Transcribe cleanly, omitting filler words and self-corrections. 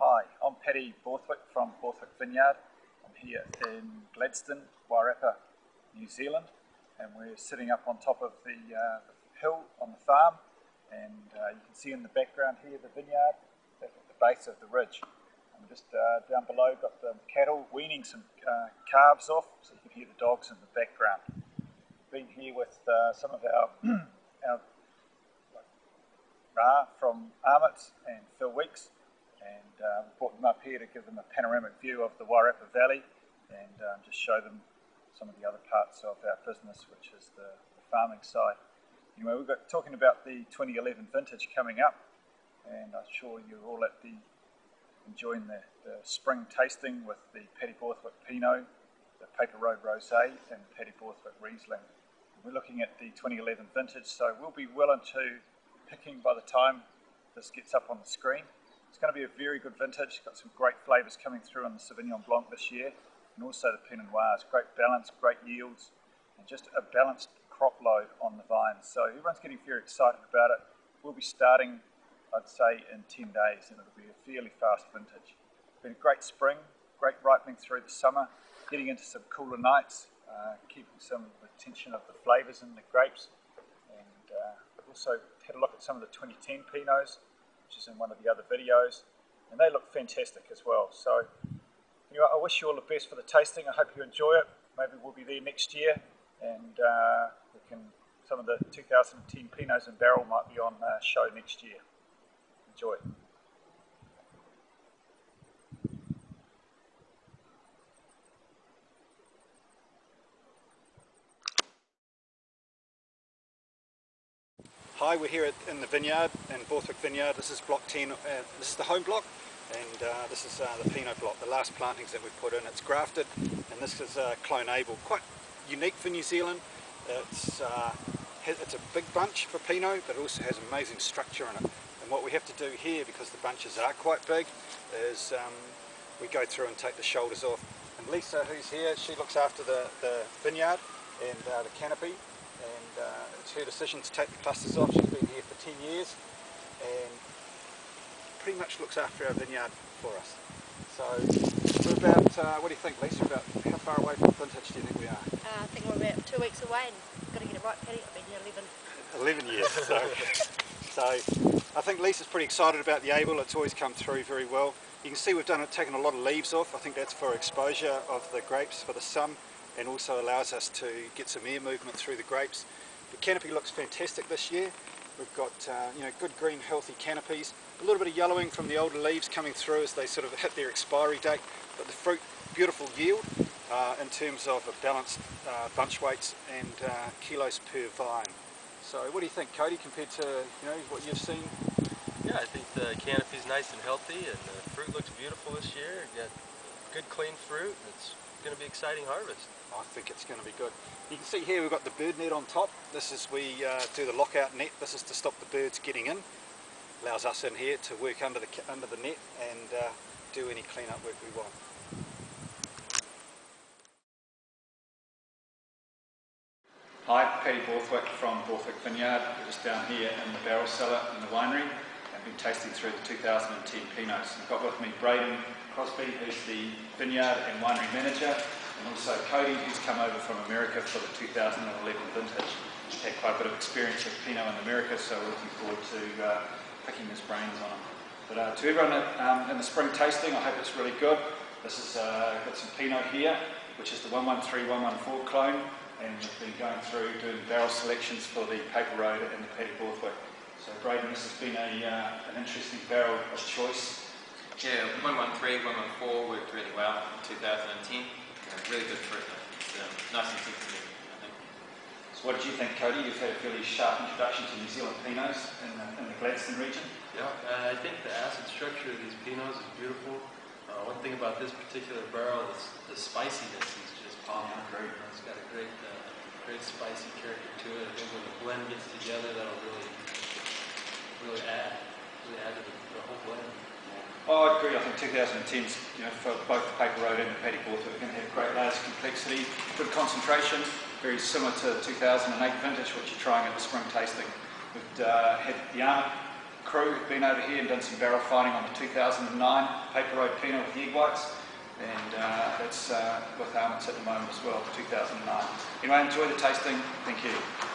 Hi, I'm Paddy Borthwick from Borthwick Vineyard. I'm here in Gladstone, Wairarapa, New Zealand, and we're sitting up on top of the hill on the farm, and you can see in the background here the vineyard back at the base of the ridge. And just down below got the cattle weaning some calves off, so you can hear the dogs in the background. Been here with some of our Ra from Armit and Phil Weeks, and brought them up here to give them a panoramic view of the Wairarapa Valley and just show them some of the other parts of our business, which is the farming side. Anyway, we've got talking about the 2011 vintage coming up, and I'm sure you're all enjoying the spring tasting with the Paddy Borthwick Pinot, the Paper Road Rosé, and Paddy Borthwick Riesling. We're looking at the 2011 vintage, so we'll be well into picking by the time this gets up on the screen. It's going to be a very good vintage. Got some great flavours coming through on the Sauvignon Blanc this year, and also the Pinot Noirs. Great balance, great yields, and just a balanced crop load on the vines. So everyone's getting very excited about it. We'll be starting, I'd say, in 10 days, and it'll be a fairly fast vintage. Been a great spring, great ripening through the summer, getting into some cooler nights, keeping some retention of the flavours in the grapes, and also had a look at some of the 2010 Pinots, which is in one of the other videos, and they look fantastic as well. So anyway, I wish you all the best for the tasting. I hope you enjoy it. Maybe we'll be there next year, and some of the 2010 Pinots in barrel might be on show next year. Enjoy. Hi, we're here in the vineyard, in Borthwick Vineyard. This is block 10, this is the home block, and this is the Pinot block, the last plantings that we've put in. It's grafted, and this is clonable. Quite unique for New Zealand. It's a big bunch for Pinot, but it also has amazing structure in it. And what we have to do here, because the bunches are quite big, is we go through and take the shoulders off. And Lisa, who's here, she looks after the vineyard and the canopy. And it's her decision to take the clusters off. She's been here for 10 years and pretty much looks after our vineyard for us. So we're about, what do you think, Lisa, about how far away from vintage do you think we are? I think we're about 2 weeks away, and got to get it right, Paddy. I've been here 11 years. So I think Lisa's pretty excited about the able. It's always come through very well. You can see we've taken a lot of leaves off. I think that's for exposure of the grapes for the sun, and also allows us to get some air movement through the grapes. The canopy looks fantastic this year. We've got good green healthy canopies, a little bit of yellowing from the older leaves coming through as they sort of hit their expiry date, but the fruit, beautiful yield in terms of a balanced bunch weights and kilos per vine. So what do you think, Cody, compared to what you've seen? Yeah, I think the canopy's nice and healthy, and the fruit looks beautiful this year. You got good clean fruit, and it's going to be an exciting harvest. I think it's going to be good. You can see here we've got the bird net on top. This is, we do the lockout net. This is to stop the birds getting in. Allows us in here to work under the net and do any clean-up work we want. Hi, Paddy Borthwick from Borthwick Vineyard. We're just down here in the barrel cellar in the winery. I've been tasting through the 2010 Pinots. I've got with me Braden Crosby, who's the vineyard and winery manager, and also Cody, who's come over from America for the 2011 vintage. He's had quite a bit of experience with Pinot in America, so we're looking forward to picking his brains on it. But to everyone in the spring tasting, I hope it's really good. This is got some Pinot here, which is the 113-114 clone, and we've been going through doing barrel selections for the Paper Road and the Paddy Borthwick. So Braden, this has been an interesting barrel of choice. Yeah, 113, 114 worked really well in 2010. Really good fruit. It's nice and thick to me, I think. So what did you think, Cody? You've had a fairly sharp introduction to New Zealand Pinots in the Gladstone region. Yeah, I think the acid structure of these Pinots is beautiful. One thing about this particular barrel is the spiciness is just popping. Yeah, great. It's got a great spicy character to it. I think when the blend gets together, that'll really add to the whole blend. Oh, I agree. I think 2010's, for both the Paper Road and the Paddy Borthwick, are going to have great layers of complexity, good concentration, very similar to the 2008 vintage, which you're trying at the spring tasting. We've had the Armit crew who've been over here and done some barrel finding on the 2009 Paper Road Pinot with egg whites, and that's with Armott's at the moment as well, 2009. Anyway, enjoy the tasting. Thank you.